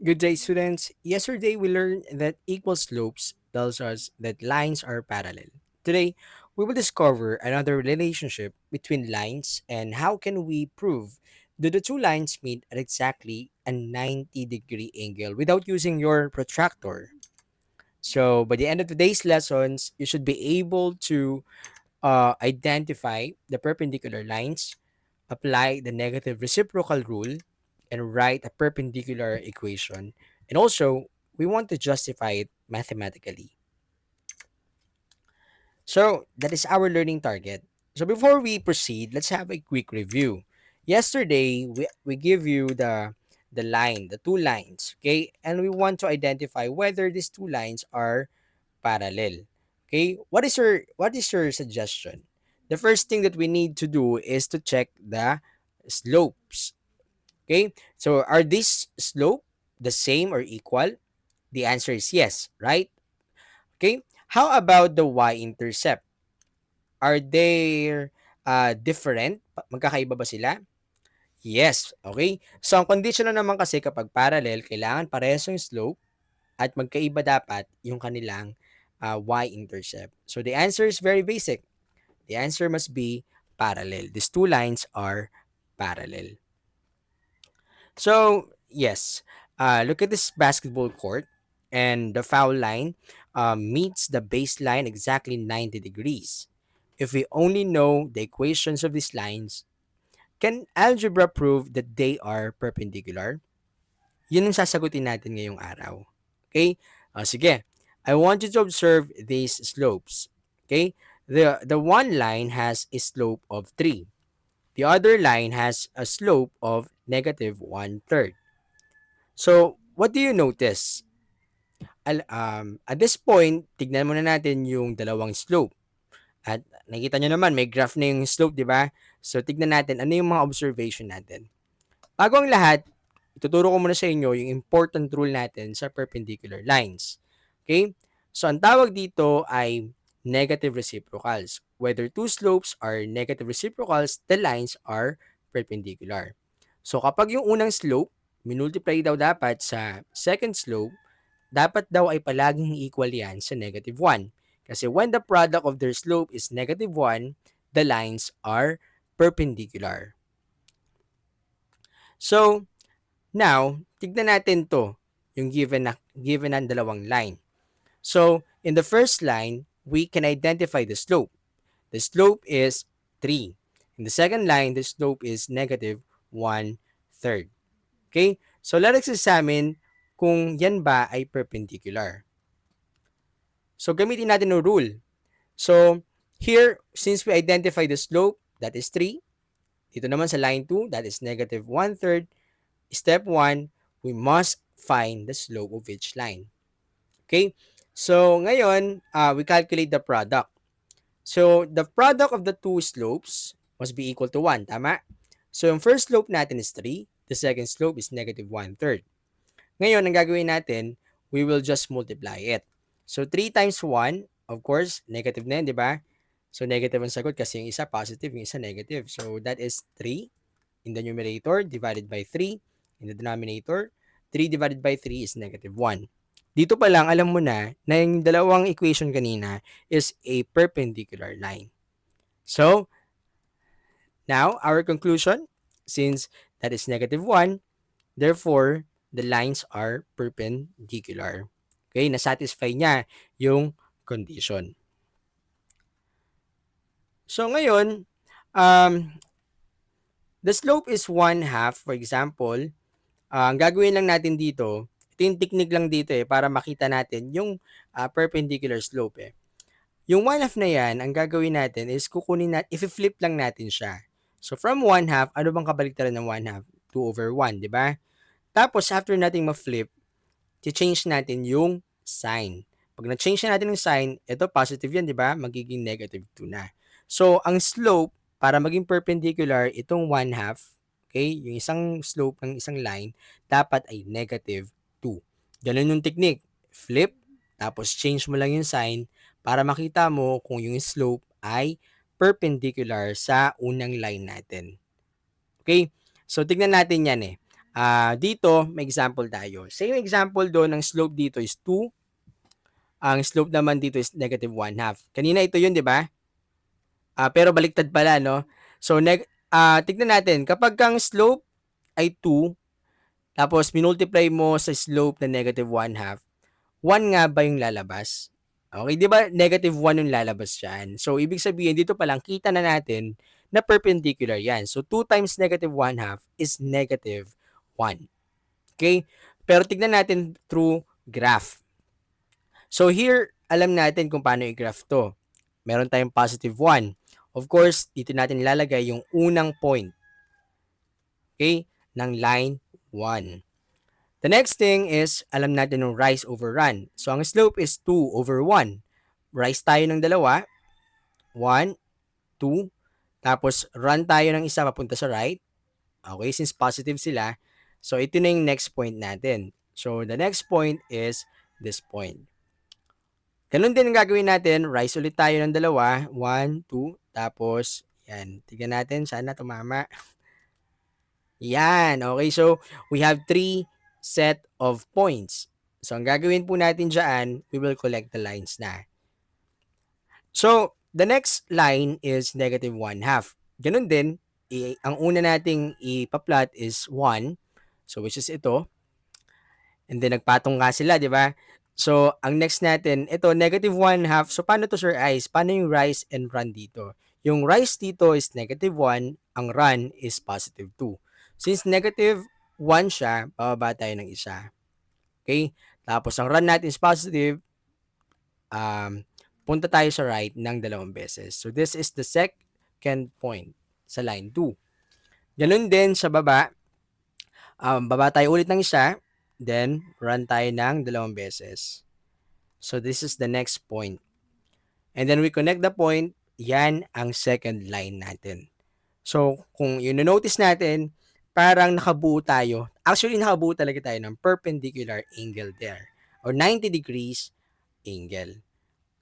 Good day, students. Yesterday, we learned that equal slopes tells us that lines are parallel. Today, we will discover another relationship between lines and how can we prove that the two lines meet at exactly a 90-degree angle without using your protractor. So, by the end of today's lessons, you should be able to identify the perpendicular lines, apply the negative reciprocal rule, and write a perpendicular equation. And also, we want to justify it mathematically. So, that is our learning target. So, before we proceed, let's have a quick review. Yesterday, we give you the two lines, okay? And we want to identify whether these two lines are parallel. Okay? What is your suggestion? The first thing that we need to do is to check the slopes. Okay? So are these slope the same or equal? The answer is yes, right? Okay? How about the y-intercept? Are they different? Magkakaiba ba sila? Yes. Okay? So ang condition na naman kasi kapag parallel, kailangan parehas yung slope at magkaiba dapat yung kanilang y-intercept. So the answer is very basic. The answer must be parallel. These two lines are parallel. So yes, look at this basketball court, and the foul line meets the baseline exactly 90 degrees. If we only know the equations of these lines, can algebra prove that they are perpendicular? Yun ang sasagutin natin ngayong araw. Okay? Sige. I want you to observe these slopes. Okay? The one line has a slope of 3. The other line has a slope of negative 1/3. So, what do you notice? At this point, tignan muna natin yung dalawang slope. At nakita nyo naman, may graph na yung slope, di ba? So, tignan natin ano yung mga observation natin. Bago ang lahat, ituturo ko muna sa inyo yung important rule natin sa perpendicular lines. Okay? So, ang tawag dito ay negative reciprocals. Whether two slopes are negative reciprocals, the lines are perpendicular. So, kapag yung unang slope, minultiply daw dapat sa second slope, dapat daw ay palaging equal yan sa negative 1. Kasi when the product of their slope is negative 1, the lines are perpendicular. So, now, tignan natin to, yung given ng dalawang line. So, in the first line, we can identify the slope. The slope is 3. In the second line, the slope is negative 1/3. Okay? So, let us examine kung yan ba ay perpendicular. So, gamitin natin yung rule. So, here, since we identify the slope, that is 3. Dito naman sa line 2, that is negative 1/3. Step 1, we must find the slope of each line. Okay? So, ngayon, we calculate the product. So, the product of the two slopes must be equal to 1. Tama? So, yung first slope natin is 3. The second slope is negative 1/3. Ngayon, ang gagawin natin, we will just multiply it. So, 3 times 1, of course, negative na yun, di ba? So, negative ang sagot kasi yung isa positive, yung isa negative. So, that is 3 in the numerator divided by 3 in the denominator. 3 divided by 3 is negative 1. Dito pa lang, alam mo na yung dalawang equation kanina is a perpendicular line. So, now, our conclusion, since that is negative 1, therefore, the lines are perpendicular. Okay, nasatisfy niya yung condition. So, ngayon, um, the slope is 1/2, for example. Ang gagawin lang natin dito, ito yung technique lang dito para makita natin yung perpendicular slope Yung 1/2 na yan, ang gagawin natin is kukunin natin, i-flip lang natin siya. So from 1/2, ano bang kabaliktaran ng 1/2? 2/1, di ba? Tapos after nating ma-flip, change natin yung sign. Pag na-change na natin yung sign, ito positive yan, di ba? Magiging negative 2 na. So, ang slope, para maging perpendicular, itong 1/2, okay, yung isang slope ng isang line, dapat ay negative 2. Ganun yung technique. Flip, tapos change mo lang yung sign para makita mo kung yung slope ay perpendicular sa unang line natin. Okay? So, tignan natin yan Dito, may example tayo. Same example doon, ang slope dito is 2. Ang slope naman dito is negative 1 half. Kanina ito yun, di ba? Pero baliktad pala, no? So, tignan natin. Kapag ang slope ay 2, tapos minultiply mo sa slope na negative 1 half, 1 nga ba yung lalabas? Okay, di ba negative 1 yung lalabas dyan? So, ibig sabihin, dito pa lang, kita na natin na perpendicular yan. So, 2 times negative 1 half is negative 1. Okay? Pero tignan natin through graph. So, here, alam natin kung paano i-graph to. Meron tayong positive 1. Of course, dito natin ilalagay yung unang point. Okay? Ng line 1. The next thing is, alam natin yung rise over run. So, ang slope is 2 over 1. Rise tayo ng dalawa. 1, 2. Tapos, run tayo ng isa papunta sa right. Okay, since positive sila. So, ito na yung next point natin. So, the next point is this point. Ganun din ang gagawin natin. Rise ulit tayo ng dalawa. 1, 2. Tapos, yan. Tignan natin. Sana tumama. Yan. Okay, so, we have 3 set of points. So, ang gagawin po natin dyan, we will collect the lines na. So, the next line is negative 1 half. Ganun din, ang una nating ipa-plot is 1. So, which is ito. And then, nagpatong nga sila, di ba? So, ang next natin, ito, negative 1 half. So, paano to, Sir Ice? Paano yung rise and run dito? Yung rise dito is negative 1. Ang run is positive 2. Since negative 1 siya, bababa tayo ng isa. Okay? Tapos, ang run natin is positive. Punta tayo sa right ng 2 beses. So, this is the second point sa line 2. Ganun din sa baba. Baba tayo ulit ng isa. Then, run tayo ng 2 beses. So, this is the next point. And then, we connect the point. Yan ang second line natin. So, kung yun-notice natin, parang nakabuo tayo. Actually, nakabuo talaga tayo ng perpendicular angle there. Or 90 degrees angle.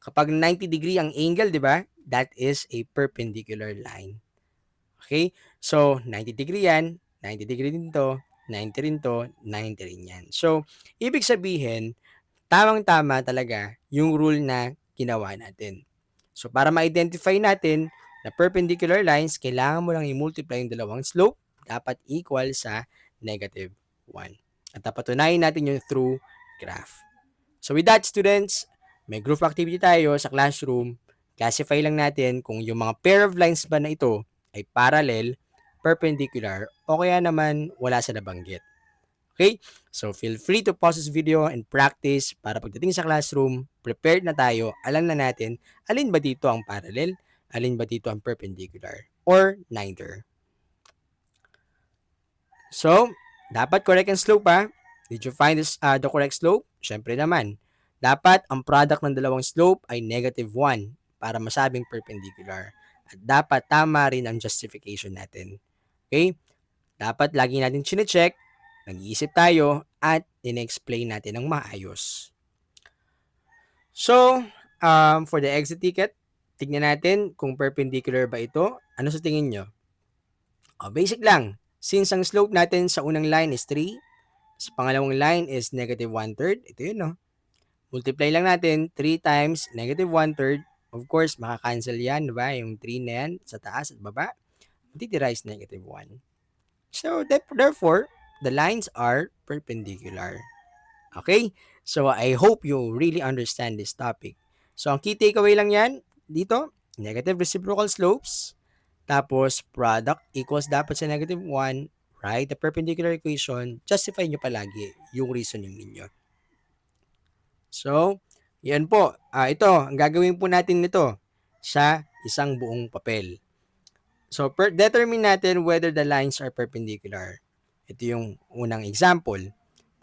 Kapag 90 degree ang angle, di ba? That is a perpendicular line. Okay? So, 90 degree yan. 90 degree din to. 90 rin to. 90 rin yan. So, ibig sabihin, tamang-tama talaga yung rule na ginawa natin. So, para ma-identify natin na perpendicular lines, kailangan mo lang i-multiply yung dalawang slope. Dapat equal sa negative 1. At napatunayan natin yung through graph. So, with that, students, may group activity tayo sa classroom. Classify lang natin kung yung mga pair of lines ba na ito ay parallel, perpendicular, o kaya naman wala sa nabanggit. Okay? So, feel free to pause this video and practice para pagdating sa classroom, prepared na tayo, alam na natin alin ba dito ang parallel, alin ba dito ang perpendicular, or neither. So, dapat correct ang slope ha. Did you find this, the correct slope? Siyempre naman. Dapat ang product ng dalawang slope ay negative 1 para masabing perpendicular. At dapat tama rin ang justification natin. Okay? Dapat lagi natin chine-check, nag-iisip tayo, at in-explain natin ng maayos. So, for the exit ticket, tignan natin kung perpendicular ba ito. Ano sa tingin nyo? Basic lang. Since ang slope natin sa unang line is 3, sa pangalawang line is negative 1/3. Ito yun, no? Multiply lang natin 3 times negative 1/3. Of course, makakancel yan, diba? Yung 3 na yan sa taas at baba. Matitira is negative 1. So, therefore, the lines are perpendicular. Okay? So, I hope you really understand this topic. So, ang key takeaway lang yan dito, negative reciprocal slopes, tapos product equals dapat sa negative 1, right? The perpendicular equation, justify nyo palagi yung reasoning ninyo. So, yan po. Ito, ang gagawin po natin nito sa isang buong papel. So, determine natin whether the lines are perpendicular. Ito yung unang example.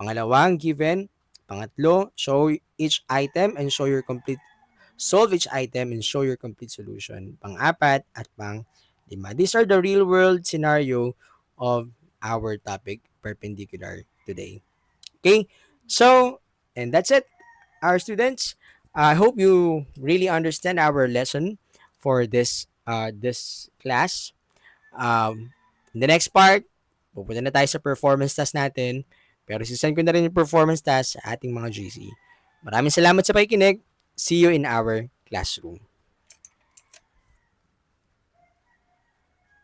Pangalawang given. Pangatlo, solve each item and show your complete solution. Pang-apat at pang-lima. These are the real-world scenario of our topic, perpendicular, today. Okay? So, and that's it, our students. I hope you really understand our lesson for this class. In the next part, pupunta na tayo sa performance task natin. Pero sisend ko na rin yung performance task sa ating mga GC. Maraming salamat sa pakikinig. See you in our classroom.